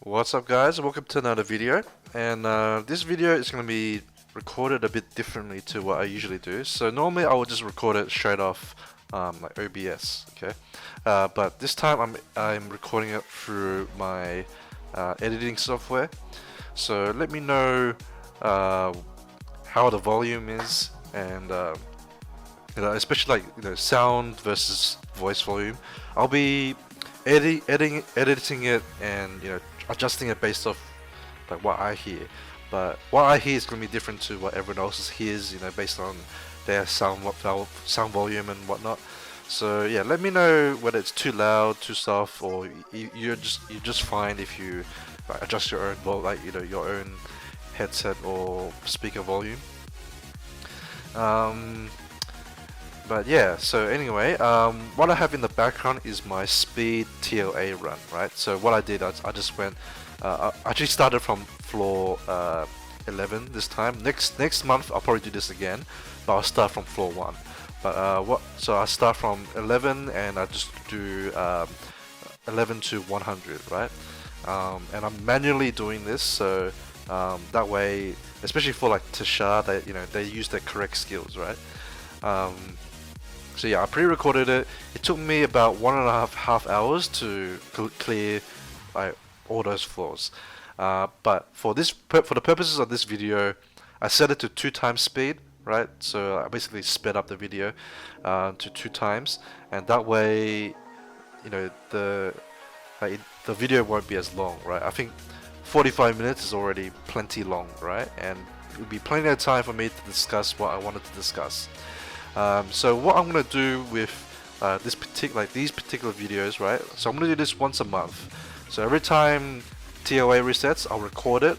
What's up guys, welcome to another video, and this video is going to be recorded a bit differently to what I usually do. So normally I would just record it straight off like OBS, okay? But this time I'm recording it through my editing software. So let me know how the volume is, and especially like sound versus voice volume. I'll be editing it and adjusting it based off like what I hear. But what I hear is going to be different to what everyone else hears, based on their sound volume and whatnot. So yeah, let me know whether it's too loud, too soft, or you're just fine if you adjust your own your own headset or speaker volume. But yeah, so anyway, what I have in the background is my speed ToA run, right? So what I did, I just went, I actually started from floor 11 this time. Next month I'll probably do this again, but I'll start from floor 1. But so I start from 11 and I just do 11 to 100, right? And I'm manually doing this, so that way, especially for like ToA, they use their correct skills, right? So yeah, I pre-recorded it. It took me about 1.5 hours to clear like all those floors. But for the purposes of this video, I set it to 2 times speed, right? So I basically sped up the video to 2 times, and that way, the video won't be as long, right? I think 45 minutes is already plenty long, right? And it would be plenty of time for me to discuss what I wanted to discuss. So what I'm gonna do with these particular videos, right? So I'm gonna do this once a month. So every time ToA resets, I'll record it.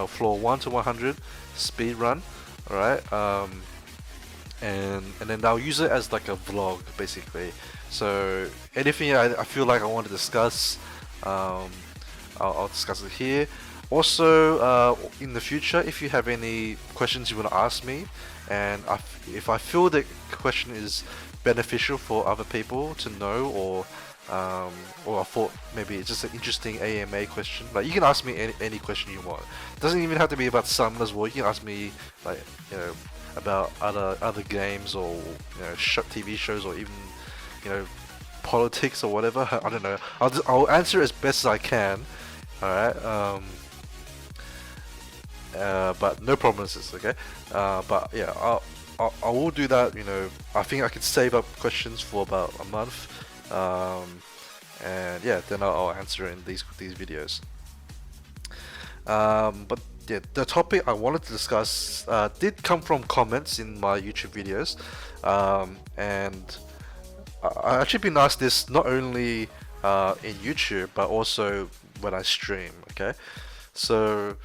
Floor 1 to 100 speed run, alright? And then I'll use it as like a vlog, basically. So anything I feel like I want to discuss, I'll discuss it here. Also, in the future, if you have any questions you want to ask me, and if I feel the question is beneficial for other people to know, or I thought maybe it's just an interesting AMA question, like you can ask me any question you want. It doesn't even have to be about Summoners War. You can ask me like about other games, or TV shows, or even politics or whatever. I don't know. I'll answer as best as I can. All right. But no promises, okay? But yeah, I will do that. I think I could save up questions for about a month, and yeah, then I'll answer in these videos. But yeah, the topic I wanted to discuss did come from comments in my YouTube videos, and I actually been asked this not only in YouTube but also when I stream. Okay, so.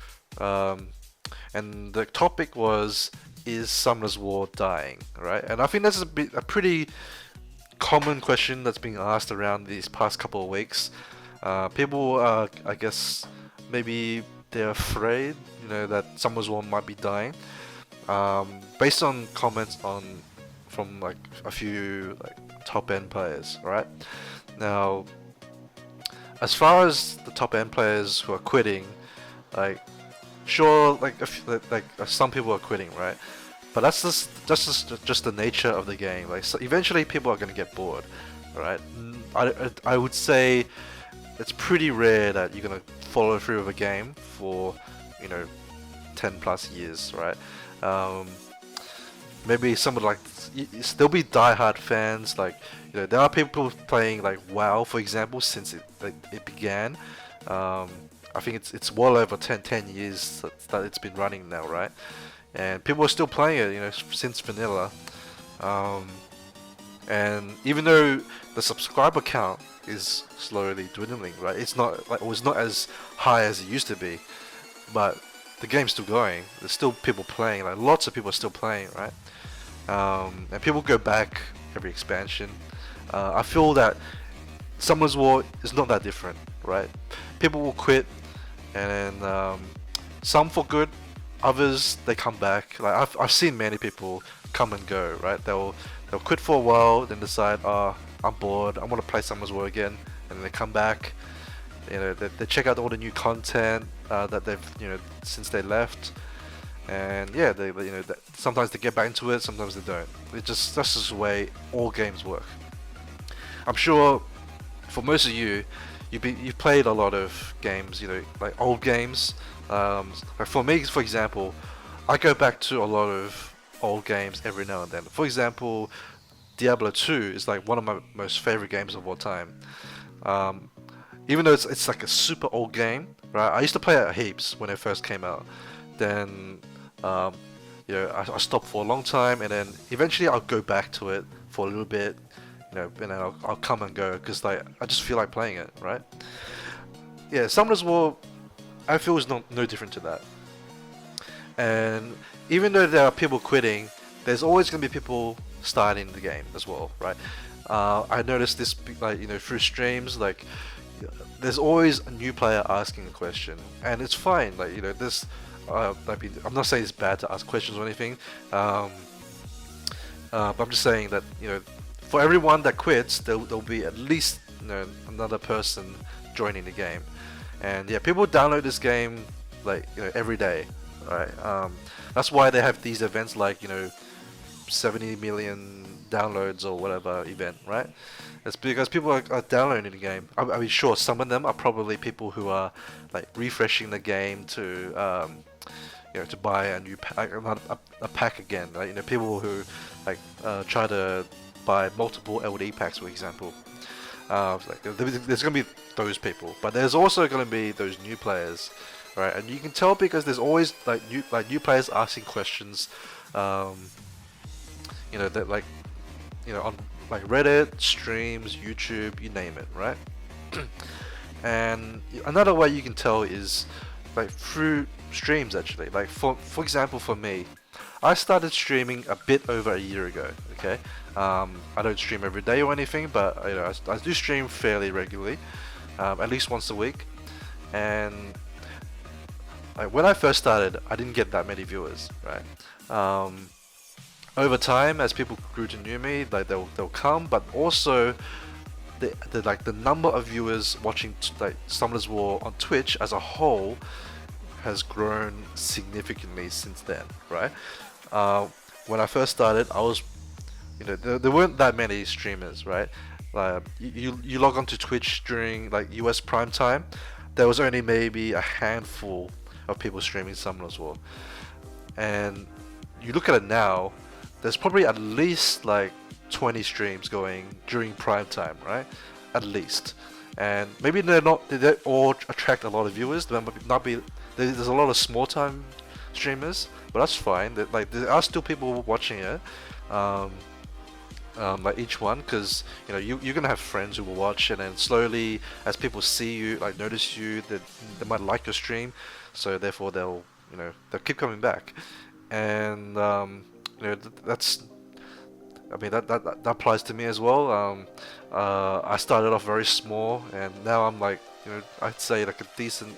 And the topic was, is Summoners War dying, right? And I think that's a pretty common question that's being asked around these past couple of weeks. People, I guess, maybe they're afraid, that Summoners War might be dying, based on comments from like a few top end players, right? Now, as far as the top end players who are quitting, sure, some people are quitting, right? But that's just the nature of the game. So eventually people are gonna get bored, right? I would say it's pretty rare that you're gonna follow through with a game for 10 plus years, right? Maybe there'll be diehard fans. There are people playing like WoW, for example, since it began. I think it's well over 10 years that it's been running now, right? And people are still playing it, since vanilla. And even though the subscriber count is slowly dwindling, right? It's not as high as it used to be, but the game's still going. There's still people playing. Lots of people are still playing, right? And people go back every expansion. I feel that Summoners War is not that different, right? People will quit, and then some for good, others they come back. I've seen many people come and go, right? They'll quit for a while, then decide, I'm bored, I want to play Summoners War again, and then they come back, They check out all the new content that they've since they left, and yeah, sometimes they get back into it, sometimes they don't. That's just the way all games work. I'm sure for most of you've played a lot of games, like old games. Like for me, for example, I go back to a lot of old games every now and then. For example, Diablo 2 is like one of my most favorite games of all time. Um, Even though it's like a super old game, right? I used to play it heaps when it first came out. Then, um, I stopped for a long time, and then eventually I'll go back to it for a little bit, and then I'll come and go because like I just feel like playing it, right? Yeah, Summoners War, I feel is no different to that. And even though there are people quitting, there's always gonna be people starting the game as well, right? I noticed this like through streams, like there's always a new player asking a question, and it's fine. Like this, I'm not saying it's bad to ask questions or anything, but I'm just saying that for everyone that quits, there'll be at least another person joining the game, and yeah, people download this game like every day, right? That's why they have these events like 70 million downloads or whatever event, right? It's because people are downloading the game. I mean, sure, some of them are probably people who are like refreshing the game to to buy a new pack, a pack again. Right? People who like try to buy multiple LD packs, for example. There's gonna be those people, but there's also gonna be those new players, right? And you can tell because there's always new players asking questions. That on like Reddit, streams, YouTube, you name it, right? And another way you can tell is like through streams actually. Like for example, for me, I started streaming a bit over a year ago. Okay, I don't stream every day or anything, but I do stream fairly regularly, at least once a week. And like when I first started, I didn't get that many viewers, right? Over time, as people grew to know me, like they'll come, but also the number of viewers watching like Summoners War on Twitch as a whole has grown significantly since then, right? When I first started, I was there weren't that many streamers, right? Like you log onto Twitch during like US prime time, there was only maybe a handful of people streaming Summoners War, and you look at it now. There's probably at least like 20 streams going during prime time, right? At least, and maybe they don't all attract a lot of viewers. There might not be. There's a lot of small time streamers, but that's fine. There are still people watching it, like each one, because you're gonna have friends who will watch, and then slowly as people see you, like notice you, that they might like your stream, so therefore they'll keep coming back, and that's. I mean that applies to me as well. I started off very small, and now I'm like I'd say like a decent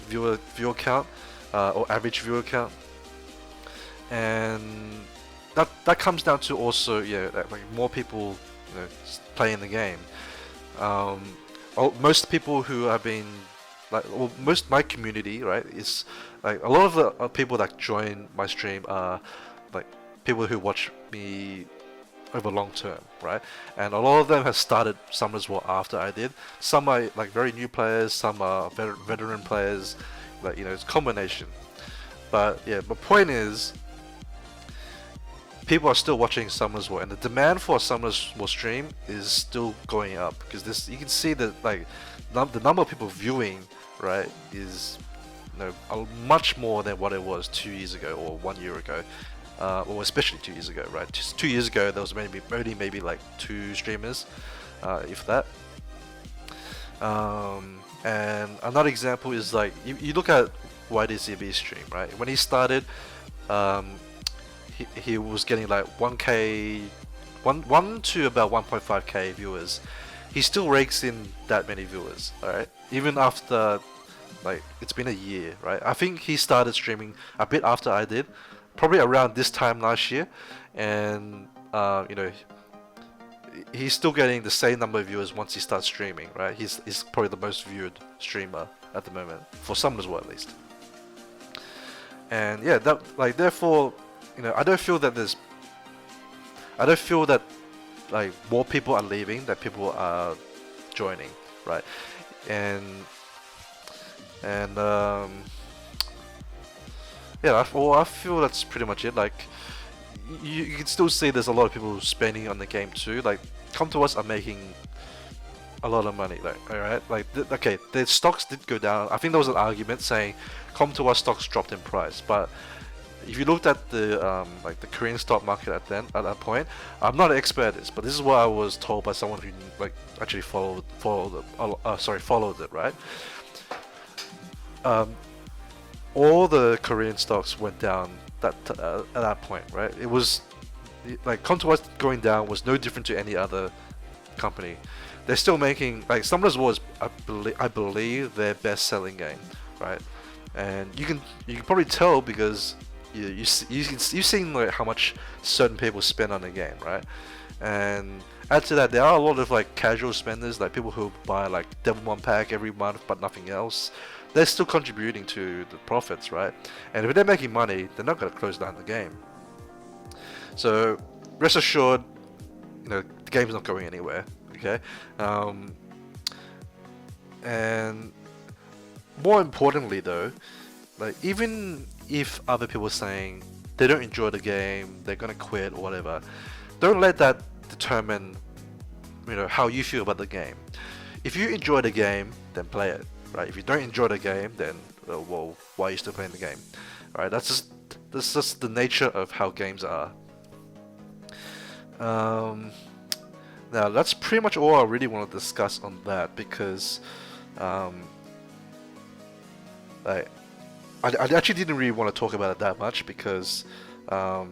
viewer count, or average viewer count, and that comes down to also like more people playing the game. Most people who have been most my community, right, is like a lot of the people that join my stream are like people who watch me over long term, right? And a lot of them have started Summoners War after I did. Some are like very new players, some are veteran players, like it's a combination. But yeah, my point is, people are still watching Summoners War, and the demand for a Summoners War stream is still going up because you can see that like the number of people viewing, right, is much more than what it was 2 years ago or 1 year ago. Or especially 2 years ago, right? Just 2 years ago, there was maybe like 2 streamers, if that. And another example is like you look at YDCB's stream, right? When he started, he was getting like 1k, 1 to about 1.5k viewers. He still rakes in that many viewers, alright? Even after like it's been a year, right? I think he started streaming a bit after I did. Probably around this time last year, and he's still getting the same number of viewers once he starts streaming, right? He's probably the most viewed streamer at the moment for some as well, at least. And yeah, that like therefore, I don't feel that like more people are leaving than people are joining, right? And yeah, I feel that's pretty much it. Like you can still see there's a lot of people spending on the game too. Like Come To Us are making a lot of money, like, alright, like, okay, the stocks did go down. I think there was an argument saying Come To Us stocks dropped in price, but if you looked at the like the Korean stock market at that point, I'm not an expert at this, but this is what I was told by someone who like actually followed it, right? All the Korean stocks went down at that point, right? It was like Come To Us going down was no different to any other company. They're still making, like, Summoner's War is, I believe their best-selling game, right? And you can probably tell because you've seen like how much certain people spend on the game, right? And add to that, there are a lot of like casual spenders, like people who buy like Devil 1 pack every month but nothing else. They're still contributing to the profits, right? And if they're making money, they're not going to close down the game. So rest assured, the game's not going anywhere. Okay, and more importantly though, like even if other people are saying they don't enjoy the game, they're gonna quit or whatever, don't let that determine how you feel about the game. If you enjoy the game, then play it, right? If you don't enjoy the game, then well, why are you still playing the game? Right? That's just the nature of how games are. Now that's pretty much all I really want to discuss on that, because I actually didn't really want to talk about it that much because I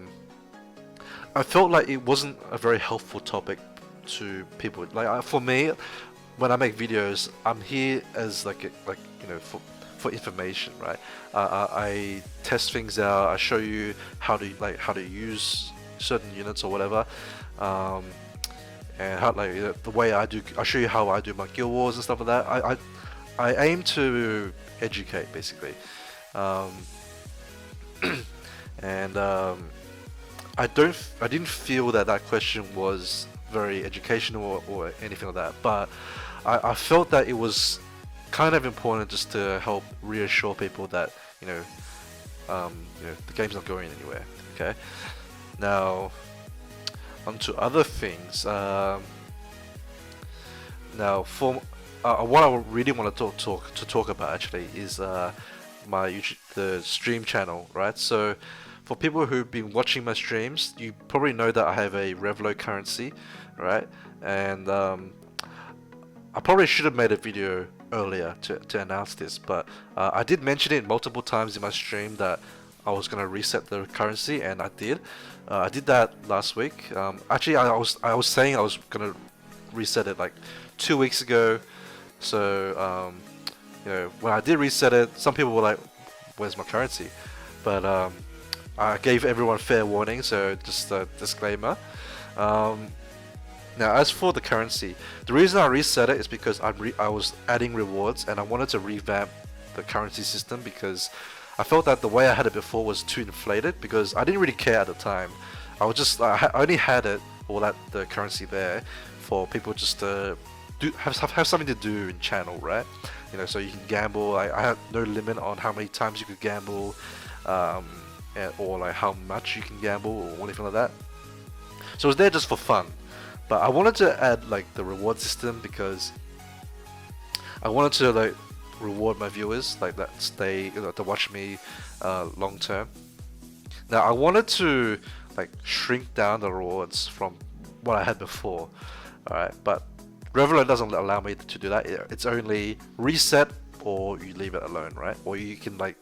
felt like it wasn't a very helpful topic to people. Like for me, when I make videos, I'm here as for information, right? I test things out. I show you how to use certain units or whatever. And how the way I show you how I do my guild wars and stuff like that. I aim to educate basically, and I didn't feel that question was very educational or anything like that. But I felt that it was kind of important just to help reassure people that the game's not going anywhere. Okay, now. Onto other things. Now, for what I really want to talk about actually is my the stream channel, right? So, for people who've been watching my streams, you probably know that I have a Revlo currency, right? And I probably should have made a video earlier to announce this, but I did mention it multiple times in my stream that I was gonna reset the currency, and I did. I did that last week. Actually, I was saying I was gonna reset it like 2 weeks ago. So when I did reset it, some people were like, "Where's my currency?" But I gave everyone fair warning, so just a disclaimer. Now, as for the currency, the reason I reset it is because I was adding rewards, and I wanted to revamp the currency system because I felt that the way I had it before was too inflated, because I didn't really care at the time. I only had it, or the currency there, for people just to have something to do in channel, right? So you can gamble. I had no limit on how many times you could gamble, or like how much you can gamble or anything like that. So it was there just for fun. But I wanted to add like the reward system because I wanted to like reward my viewers like that stay to watch me long term. Now I wanted to like shrink down the rewards from what I had before, alright, but Revlo doesn't allow me to do that. It's only reset or you leave it alone, right? Or you can like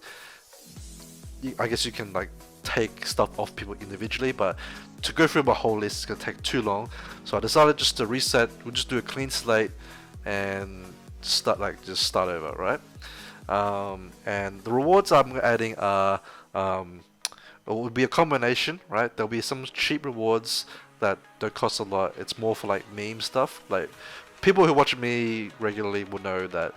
I guess you can like take stuff off people individually, but to go through my whole list is gonna take too long, so I decided just to reset. We'll just do a clean slate and start over, right? And the rewards I'm adding are it will be a combination, right? There'll be some cheap rewards that don't cost a lot. It's more for like meme stuff. Like people who watch me regularly will know that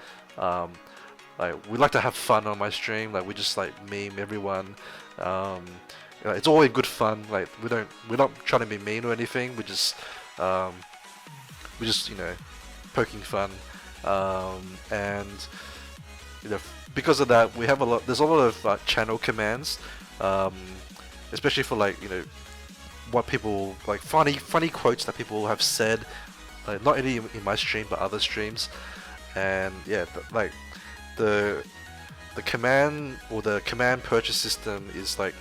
like we like to have fun on my stream. Like we just like meme everyone. Um, it's all in good fun. Like we're not trying to be mean or anything. Um, we just poking fun. And because of that, we have a lot. There's a lot of channel commands, um, especially for like what people like funny quotes that people have said, like not only in my stream but other streams. And yeah, like the command or the command purchase system is like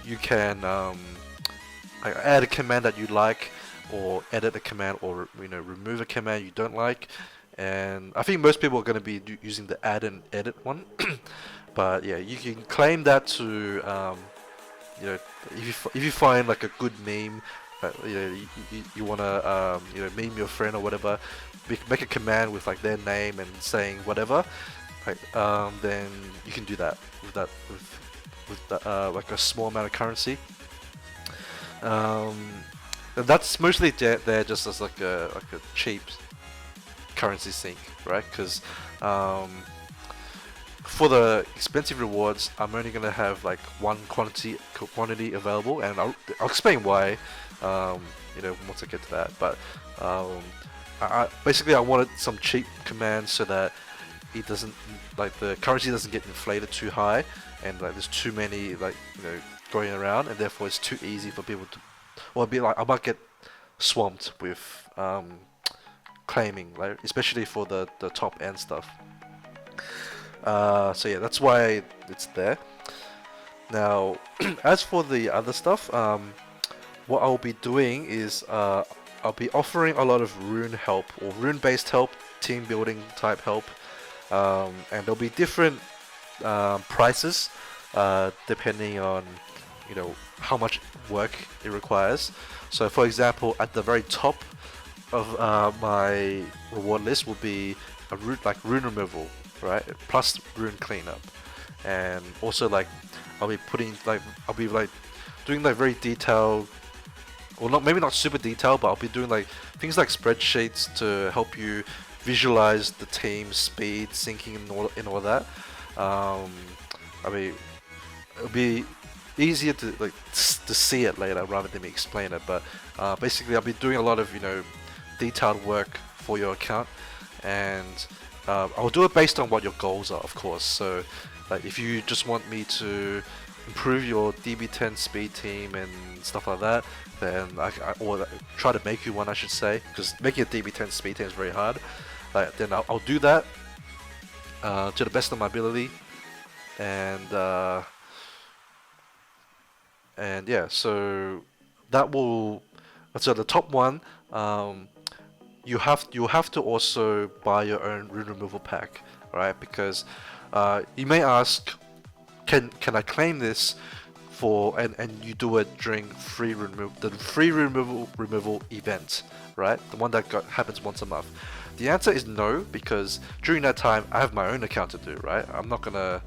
you can like add a command that you like, or edit a command, or remove a command you don't like. And I think most people are going to be using the add and edit one. But yeah, you can claim that to if you find like a good meme, you want to meme your friend or whatever, make a command with like their name and saying whatever, like then you can do that with like a small amount of currency. And that's mostly there just as like a cheap currency sink, right? Because for the expensive rewards, I'm only gonna have like one quantity available, and I'll explain why, once I get to that. But basically I wanted some cheap commands so that it doesn't, like, the currency doesn't get inflated too high, and like there's too many going around, and therefore it's too easy for people to, or be like I might get swamped with claiming, like especially for the top end stuff. So yeah, that's why it's there. Now, as for the other stuff, what I'll be doing is I'll be offering a lot of rune help, or rune-based help, team building type help, and there'll be different prices depending on how much work it requires. So for example, at the very top of my reward list will be a rune removal, right? Plus rune cleanup, and also like I'll be doing like very detailed, or not, maybe not super detailed, but I'll be doing like things like spreadsheets to help you visualize the team speed, syncing, and all that. I mean, it'll be easier to see it later rather than me explain it. But basically, I'll be doing a lot of detailed work for your account, and I'll do it based on what your goals are, of course. So, like if you just want me to improve your DB10 speed team and stuff like that, then or try to make you one, I should say, because making a DB10 speed team is very hard. Then I'll do that to the best of my ability, and yeah, so that will. So the top one, you have to also buy your own rune removal pack, right? Because you may ask, can I claim this for, and you do it during the free removal event, right? The one that happens once a month. The answer is no, because during that time I have my own account to do, right? I'm not gonna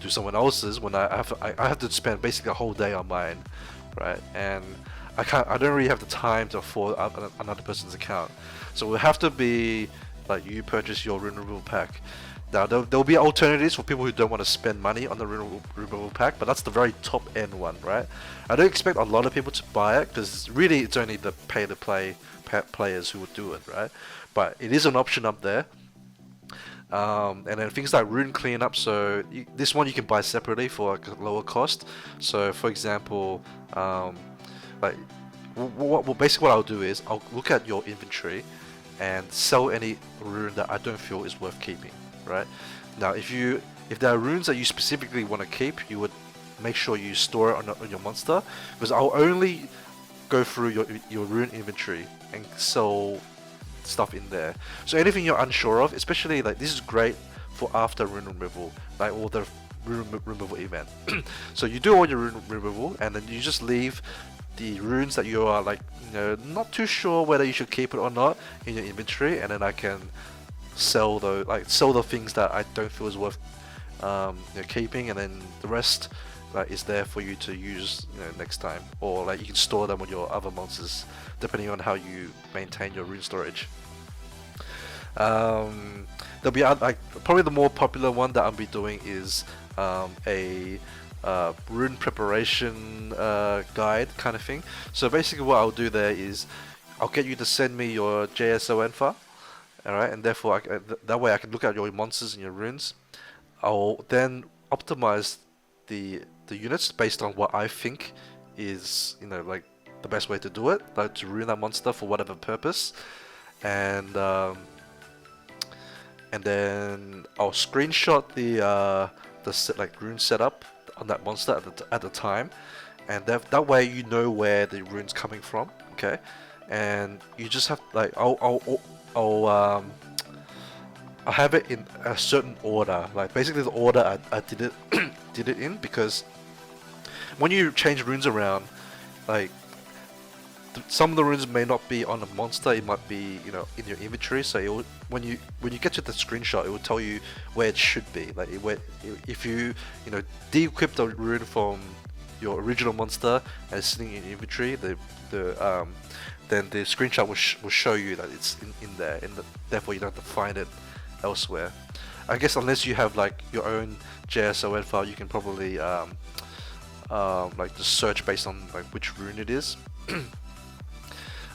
do someone else's when I have to spend basically a whole day on mine, right? And I don't really have the time to afford another person's account. So it will have to be like you purchase your rune removal pack. Now there'll be alternatives for people who don't want to spend money on the rune removal pack, but that's the very top end one, right? I don't expect a lot of people to buy it, because really it's only the pay to play players who would do it, right? But it is an option up there. And then things like rune cleanup, so this one you can buy separately for like a lower cost. So for example, basically what I'll do is I'll look at your inventory and sell any rune that I don't feel is worth keeping, right? Now if there are runes that you specifically want to keep, you would make sure you store it on your monster, because I'll only go through your rune inventory and sell stuff in there. So anything you're unsure of, especially this is great for after rune removal, or the rune removal event. So you do all your rune removal, and then you just leave the runes that you are not too sure whether you should keep it or not in your inventory, and then I can sell the things that I don't feel is worth keeping, and then the rest is there for you to use, next time, or like you can store them with your other monsters depending on how you maintain your rune storage. There'll be like probably the more popular one that I'll be doing is a rune preparation guide kind of thing. So basically, what I'll do there is I'll get you to send me your JSON file, alright, and therefore that way I can look at your monsters and your runes. I'll then optimize the units based on what I think is like the best way to do it, like to rune that monster for whatever purpose, and then I'll screenshot the like rune setup on that monster at the time, and that way you know where the rune's coming from, okay? And you just have like I'll have it in a certain order, like basically the order I did it did it in, because when you change runes around, like some of the runes may not be on a monster, it might be in your inventory. So when you get to the screenshot, it will tell you where it should be. Like if you de-equip the rune from your original monster and it's sitting in your inventory, then the screenshot will show you that it's in there, therefore you don't have to find it elsewhere. I guess unless you have like your own JSON file, you can probably like just search based on like which rune it is.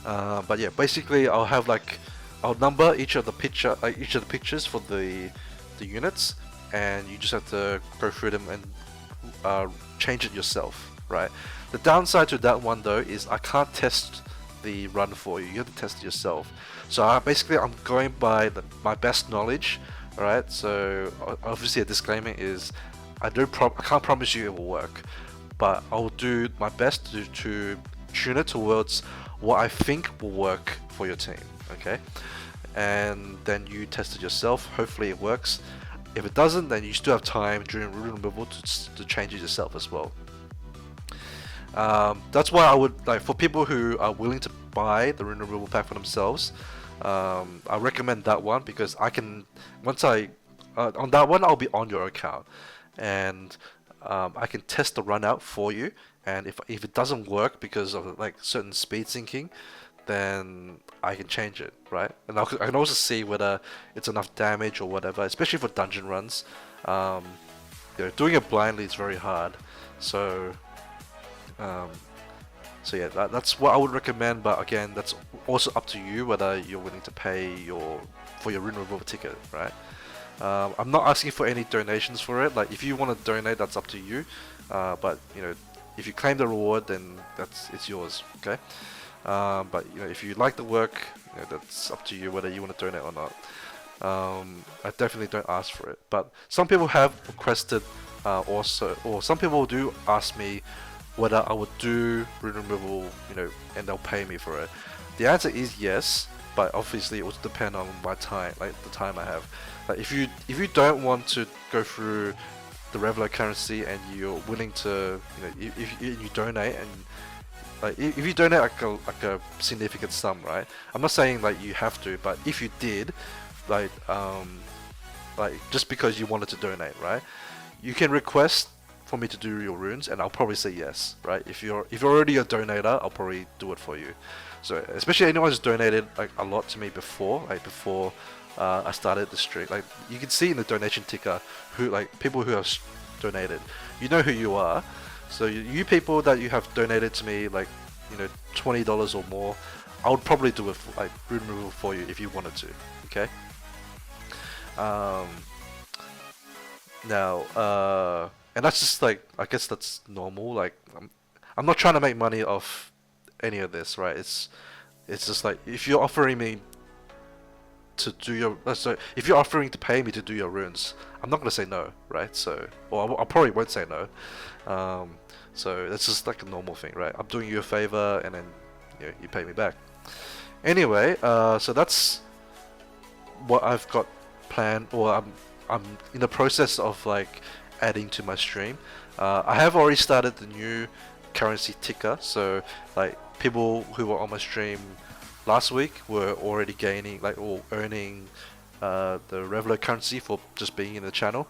But yeah, basically I'll number each of the pictures for the units, and you just have to go through them and change it yourself, right? The downside to that one though is I can't test the run for you. You have to test it yourself. So I'm going by my best knowledge, alright? So obviously a disclaimer is I can't promise you it will work, but I'll do my best to tune it towards what I think will work for your team, okay? And then you test it yourself. Hopefully it works. If it doesn't, then you still have time during rune removal to change it yourself as well. That's why I would like, for people who are willing to buy the rune removal pack for themselves, I recommend that one, because I can on that one I'll be on your account, and I can test the run out for you, and if it doesn't work because of like certain speed syncing, then I can change it, right? And I can also see whether it's enough damage or whatever, especially for dungeon runs. Doing it blindly is very hard, so yeah, that's what I would recommend. But again, that's also up to you whether you're willing to pay for your rune removal ticket, right? I'm not asking for any donations for it. Like if you want to donate, that's up to you. But if you claim the reward, then it's yours, okay? But if you like the work, that's up to you whether you want to donate or not. I definitely don't ask for it. But some people have requested also, or some people do ask me whether I would do rune removal, and they'll pay me for it. The answer is yes, but obviously it would depend on my time, like the time I have. Like if you don't want to go through the regular currency and you're willing to, if you donate, and like if you donate like a significant sum, right? I'm not saying like you have to, but if you did, like just because you wanted to donate, right? You can request for me to do your runes, and I'll probably say yes, right? If you're already a donator, I'll probably do it for you. So especially anyone who's donated like a lot to me before, I started the stream. Like you can see in the donation ticker people who have donated. You know who you are. So you people that you have donated to me like $20 or more, I would probably do it for, like rune removal for you if you wanted to. Okay. Now and that's just like, I guess that's normal. Like I'm not trying to make money off any of this, right? It's just like if you're offering me to do your if you're offering to pay me to do your runes, I'm not gonna say no, right? So, or I probably won't say no. So that's just like a normal thing, right? I'm doing you a favor, and then you pay me back. Anyway, so that's what I've got planned, or I'm in the process of like adding to my stream. I have already started the new currency ticker, so like people who were on my stream last week were already gaining or earning the regular currency for just being in the channel.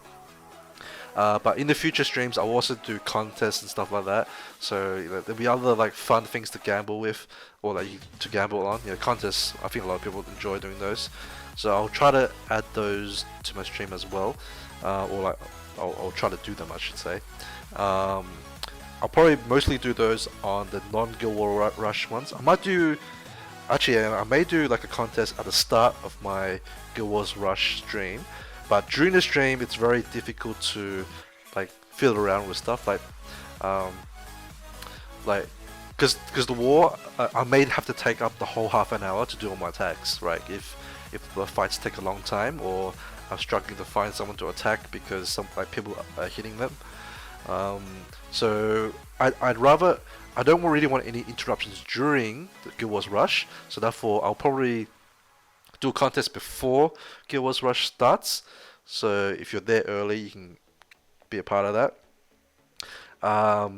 But in the future streams, I'll also do contests and stuff like that. So there'll be other like fun things to gamble with, or like to gamble on. Contests. I think a lot of people enjoy doing those. So I'll try to add those to my stream as well, or like I'll try to do them, I should say. I'll probably mostly do those on the non-Guild War Rush ones. I might do, actually, I may do like a contest at the start of my Guild Wars Rush stream, but during the stream it's very difficult to like fiddle around with stuff because the war, I may have to take up the whole half an hour to do all my attacks, right? If the fights take a long time, or I'm struggling to find someone to attack because some people are hitting them. So I don't really want any interruptions during the Guild Wars Rush, so therefore I'll probably do a contest before Guild Wars Rush starts. So if you're there early, you can be a part of that.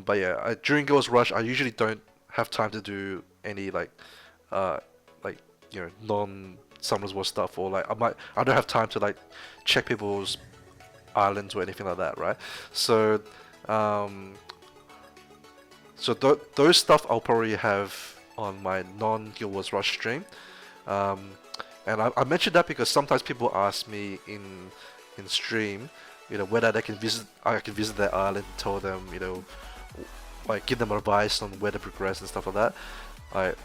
But yeah, during Guild Wars Rush, I usually don't have time to do any non-Summoners War stuff, or like I don't have time to like check people's islands or anything like that, right? So those stuff I'll probably have on my non-Guild Wars Rush stream. And I mentioned that because sometimes people ask me in stream, whether I can visit their island and tell them, like give them advice on where to progress and stuff like that. Like,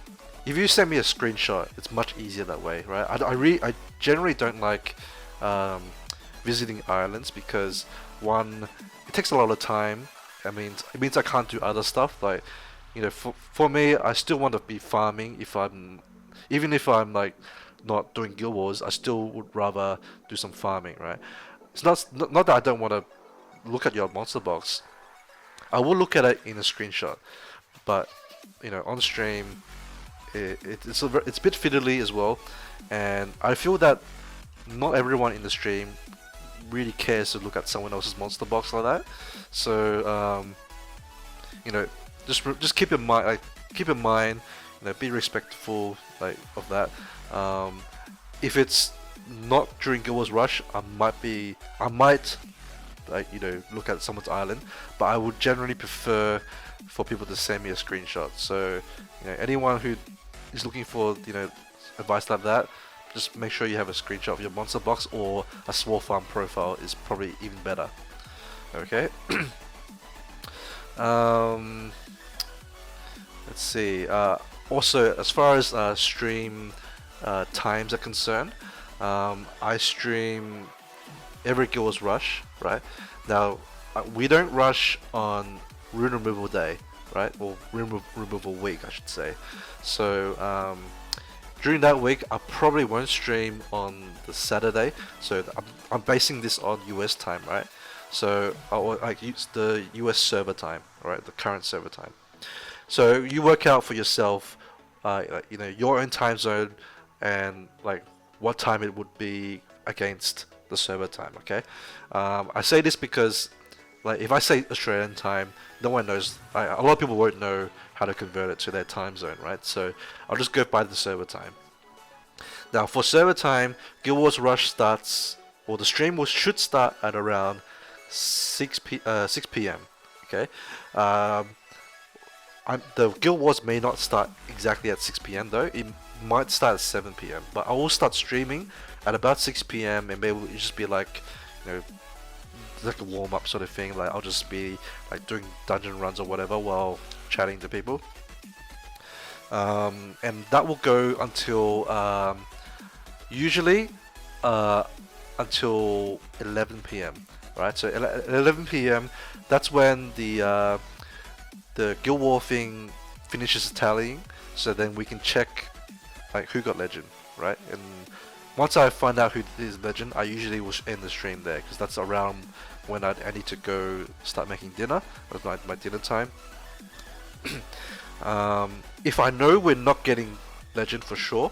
if you send me a screenshot, it's much easier that way, right? I generally don't like visiting islands because, one, it takes a lot of time. I mean, it means I can't do other stuff. Like, for me, I still want to be farming. Even if I'm like not doing Guild Wars, I still would rather do some farming, right? It's not that I don't want to look at your monster box. I will look at it in a screenshot, but on stream, it's a bit fiddly as well, and I feel that not everyone in the stream really cares to look at someone else's monster box like that. So just keep in mind, be respectful of that. If it's not during Guild Wars Rush, I might look at someone's island, but I would generally prefer for people to send me a screenshot. So anyone who is looking for advice like that, just make sure you have a screenshot of your monster box, or a small farm profile is probably even better. Okay. Let's see. Also, as far as stream times are concerned, I stream every Guild Wars Rush, right? Now, we don't rush on Rune Removal Day, right? Or Rune Removal Week, I should say. So, during that week, I probably won't stream on the Saturday. So, I'm basing this on US time, right? So, I'll use the US server time, right? The current server time. So, you work out for yourself, your own time zone and what time it would be against the server time, okay? I say this because if I say Australian time, no one knows, a lot of people won't know how to convert it to their time zone, right? So I'll just go by the server time. Now for server time, Guild Wars Rush starts, or the stream should start at around 6 p.m. Okay, the Guild Wars may not start exactly at 6 p.m. though. It might start at 7 p.m. But I will start streaming at about 6 p.m. and maybe it'll just be like a warm-up sort of thing. I'll just be doing dungeon runs or whatever while chatting to people. And that will go until usually until 11 p.m. Right? So 11 p.m. that's when the Guild War thing finishes tallying. So then we can check who got legend, right? And once I find out who is legend, I usually will end the stream there, because that's around when I need to go start making dinner. That's my dinner time. If I know we're not getting legend for sure,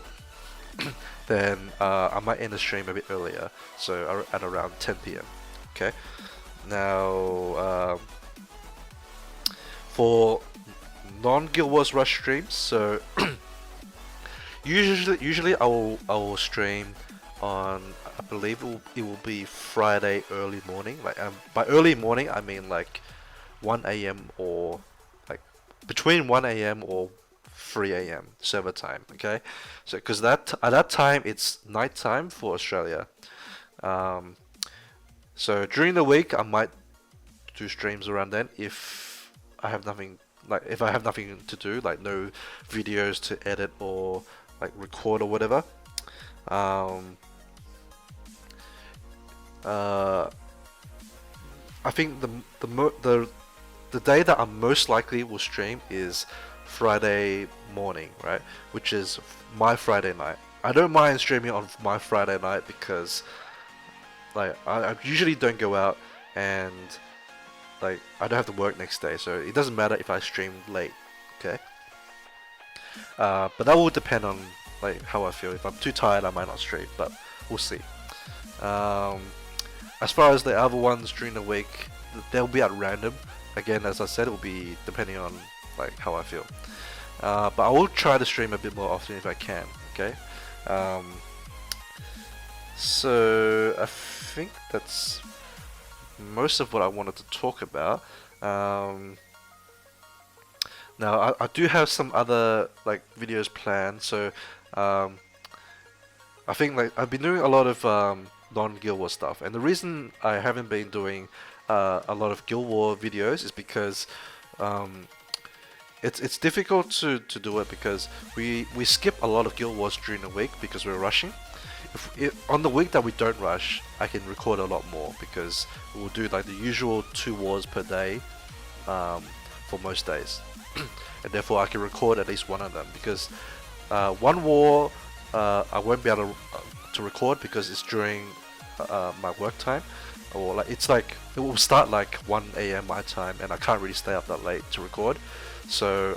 then I might end the stream a bit earlier, so at around 10 p.m. Okay. Now for non-Guild Wars Rush streams, so usually I will stream on I believe it will be Friday early morning. Like by early morning, I mean like 1 a.m. or like between 1 a.m. or 3 a.m. server time. Okay, so because at that time it's night time for Australia. Um, so during the week I might do streams around then if I have nothing if I have nothing to do, like no videos to edit or like record or whatever. Um, uh, I think the day that I most likely will stream is Friday morning, right? Which is my Friday night. I don't mind streaming on my Friday night because like I usually don't go out and like I don't have to work next day, so it doesn't matter if I stream late. Okay. But that will depend on like how I feel. If I'm too tired, I might not stream, but we'll see. Um, as far as the other ones during the week, they'll be at random. Again, as I said, it will be depending on like how I feel. But I will try to stream a bit more often if I can. Okay. So I think that's most of what I wanted to talk about. Now I do have some other like videos planned. So I think like I've been doing a lot of non-Guild War stuff, and the reason I haven't been doing a lot of Guild War videos is because it's difficult to do it because we skip a lot of Guild Wars during the week because we're rushing. On the week that we don't rush, I can record a lot more because we'll do like the usual 2 wars per day for most days, and therefore I can record at least one of them because one war I won't be able to record because it's during my work time, or like it will start like 1 a.m. my time, and I can't really stay up that late to record. So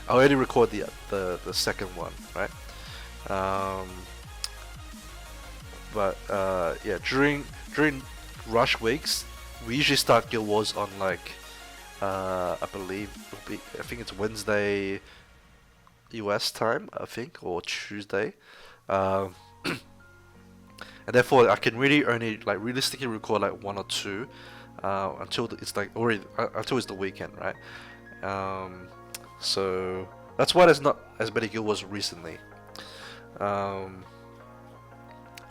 I already record the second one, right? But yeah, during rush weeks, we usually start Guild Wars on like I think it's Wednesday US time, I think, or Tuesday, and therefore I can really only like realistically record like 1 or 2 until it's like already until it's the weekend, right? So that's why there's not as many Guild Wars recently.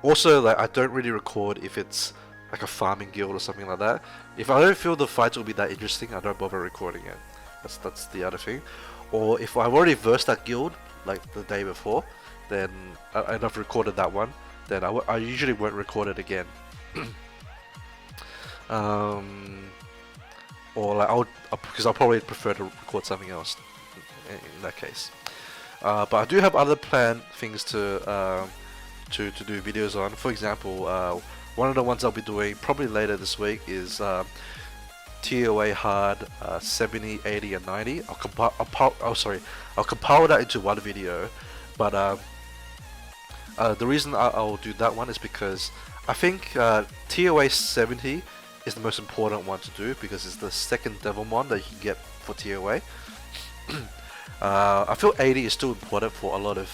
Also, like I don't really record if it's like a farming guild or something like that. If I don't feel the fights will be that interesting, I don't bother recording it. That's the other thing. Or if I've already versed that guild like the day before, then and I've recorded that one, then I usually won't record it again. Or like because I'll probably prefer to record something else in that case. But I do have other planned things to do videos on. For example, one of the ones I'll be doing probably later this week is ToA hard 70, 80, and 90. I'll compile that into one video. But the reason I'll do that one is because I think ToA 70 is the most important one to do because it's the second Devilmon that you can get for ToA. I feel 80 is still important for a lot of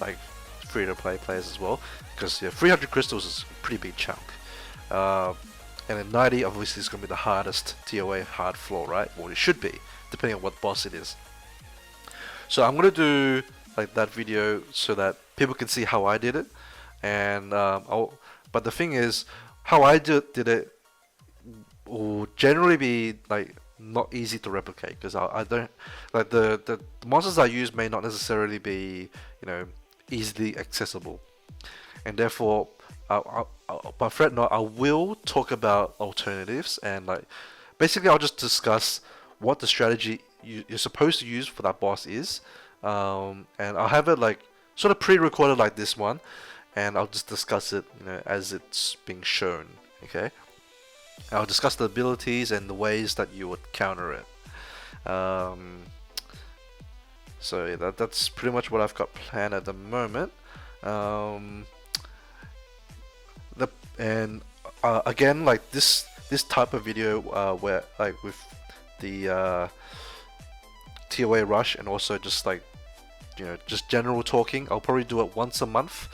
like free-to-play players as well, because 300 crystals is a pretty big chunk. And then 90 obviously is going to be the hardest ToA hard floor, right? Well, it should be, depending on what boss it is. So I'm going to do like that video so that people can see how I did it. And but the thing is, how I did it will generally be like not easy to replicate because I don't like the monsters I use may not necessarily be easily accessible, and therefore but fret not, I will talk about alternatives, and like basically I'll just discuss what the strategy you're supposed to use for that boss is, and I'll have it like sort of pre-recorded like this one, and I'll just discuss it as it's being shown. Okay, I'll discuss the abilities and the ways that you would counter it. So yeah, that's pretty much what I've got planned at the moment. Again, like this type of video where like with the ToA rush and also just like just general talking, I'll probably do it once a month.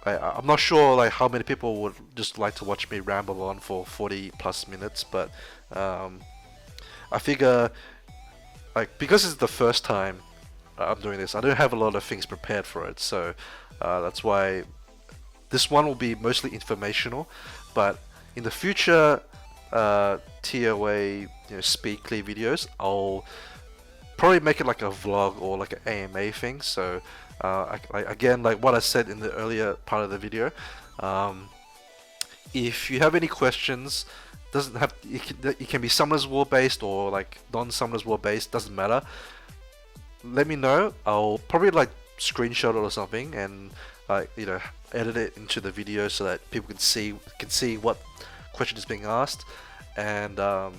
I'm not sure like how many people would just like to watch me ramble on for 40 plus minutes, but um, I figure like because it's the first time I'm doing this, I don't have a lot of things prepared for it, so that's why this one will be mostly informational. But in the future ToA speakly videos, I'll probably make it like a vlog or like an AMA thing. So again, like what I said in the earlier part of the video, if you have any questions, doesn't have it can be Summoners War based or like non-Summoners War based, doesn't matter. Let me know. I'll probably like screenshot it or something and like edit it into the video so that people can see what question is being asked, and then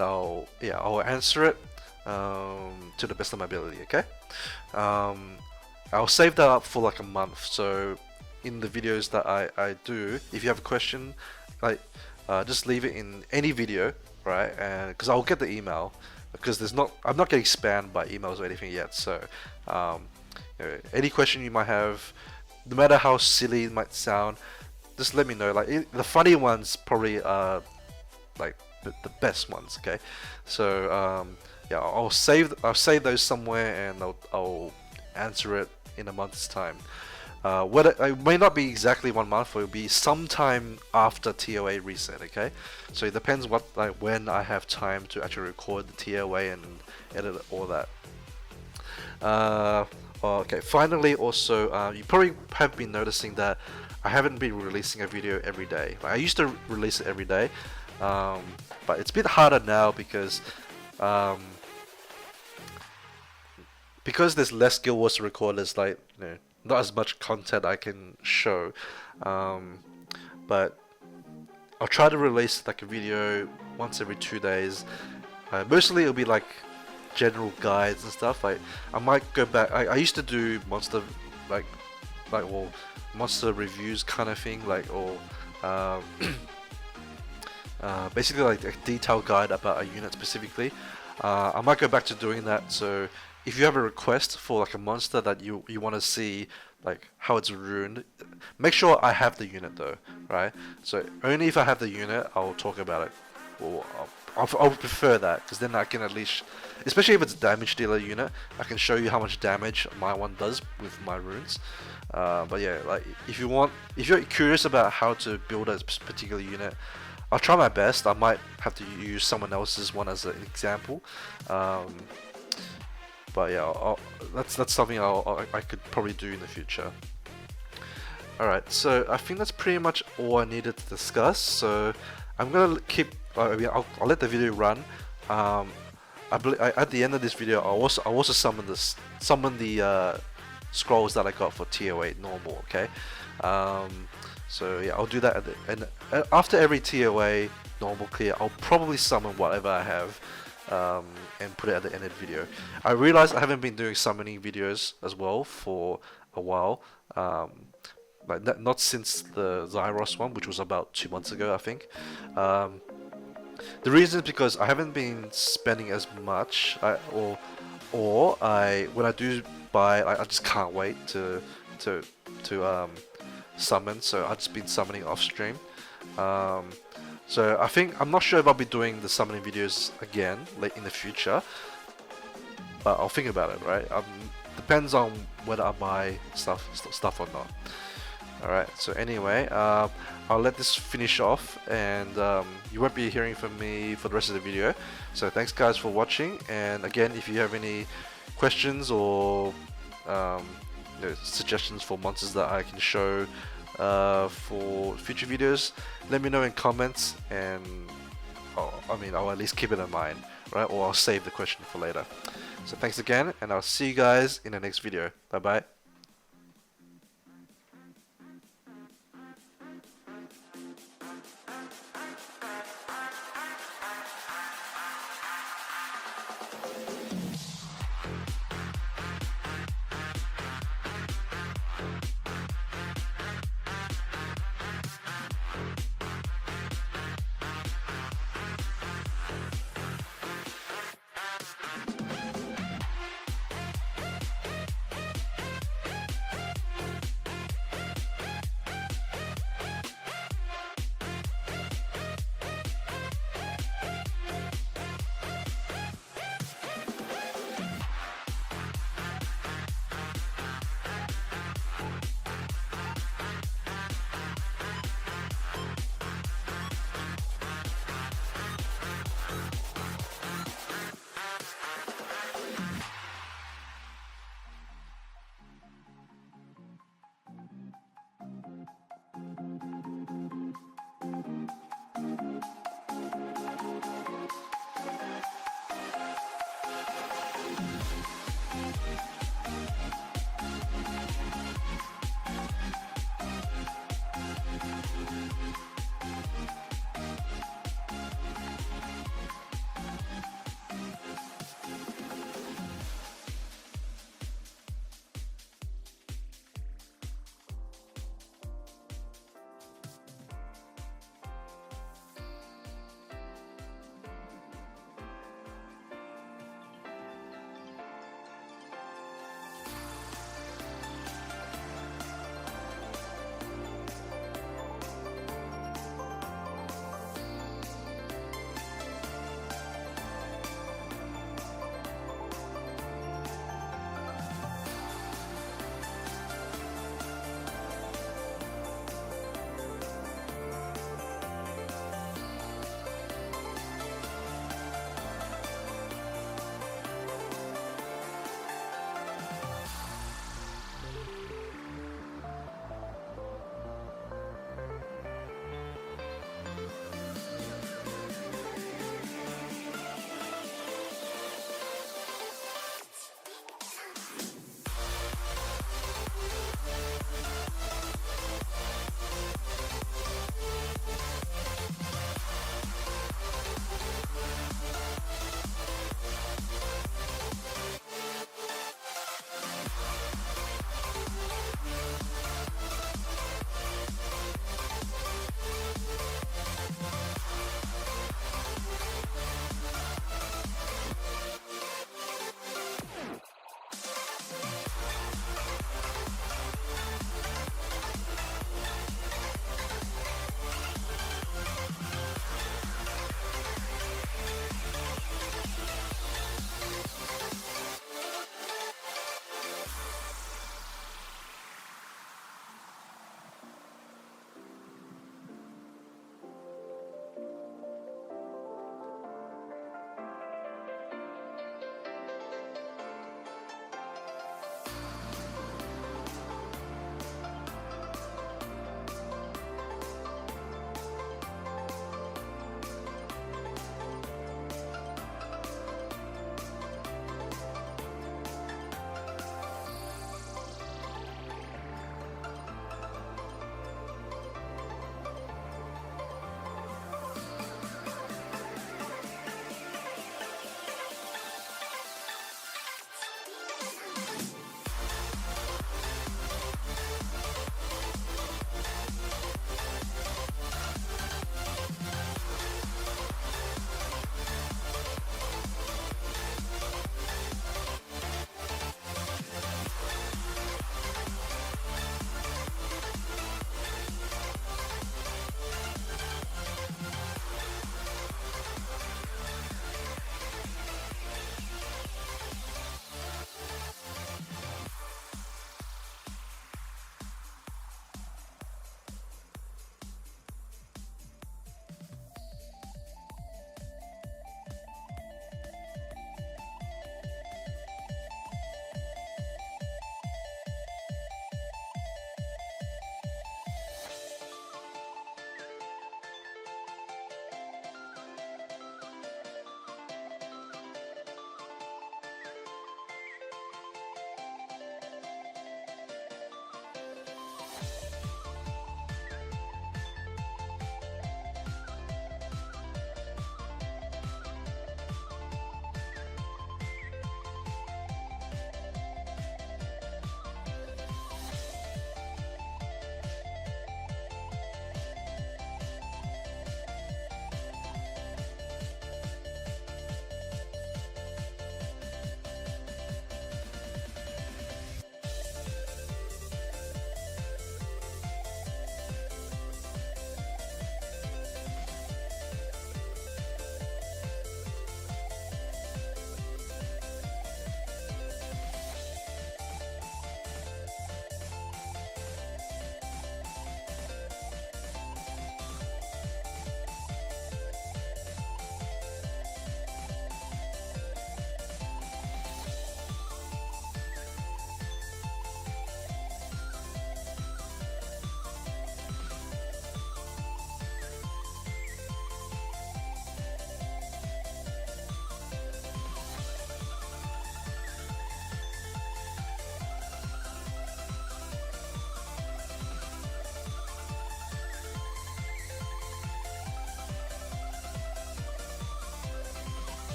I'll answer it to the best of my ability. Okay. I'll save that up for like a month. So in the videos that I do, if you have a question, like just leave it in any video, right? And because I'll get the email, because I'm not getting spammed by emails or anything yet. So any question you might have, no matter how silly it might sound, just let me know. Like the funny ones probably are like the best ones. Okay, so yeah, I'll save those somewhere and I'll answer it in a month's time. Whether it may not be exactly 1 month, or it'll be sometime after ToA reset. Okay, so it depends when I have time to actually record the ToA and edit all that. Okay, finally, also you probably have been noticing that I haven't been releasing a video every day. Like, I used to release it every day, but it's a bit harder now because there's less Guild Wars to record. There's like not as much content I can show, but I'll try to release like a video once every 2 days. Mostly it'll be like general guides and stuff. Like I might go back. I used to do monster monster reviews kind of thing, like, or basically like a detailed guide about a unit specifically. I might go back to doing that. So if you have a request for like a monster that you want to see like how it's ruined, make sure I have the unit though, right? So only if I have the unit, I'll talk about it. Or I would prefer that, because then I can at least, especially if it's a damage dealer unit, I can show you how much damage my one does with my runes. But yeah, like if you're curious about how to build a particular unit, I'll try my best. I might have to use someone else's one as an example. But yeah, that's something I could probably do in the future. Alright, so I think that's pretty much all I needed to discuss. So I'm gonna keep. I'll let the video run. At the end of this video, I'll also summon the scrolls that I got for ToA normal. Okay. So yeah, I'll do that and after every ToA normal clear, I'll probably summon whatever I have. And put it at the end of the video. I realized I haven't been doing summoning videos as well for a while, like not since the Zyros one, which was about 2 months ago, I think. The reason is because I haven't been spending as much, when I do buy, I just can't wait to summon. So I've just been summoning off stream. So I'm not sure if I'll be doing the summoning videos again late in the future, but I'll think about it, right? Depends on whether I buy stuff or not. Alright, so anyway, I'll let this finish off, and you won't be hearing from me for the rest of the video. So thanks guys for watching, and again, if you have any questions or suggestions for monsters that I can show for future videos, let me know in comments, and I'll at least keep it in mind, right? Or I'll save the question for later. So thanks again, and I'll see you guys in the next video. Bye bye.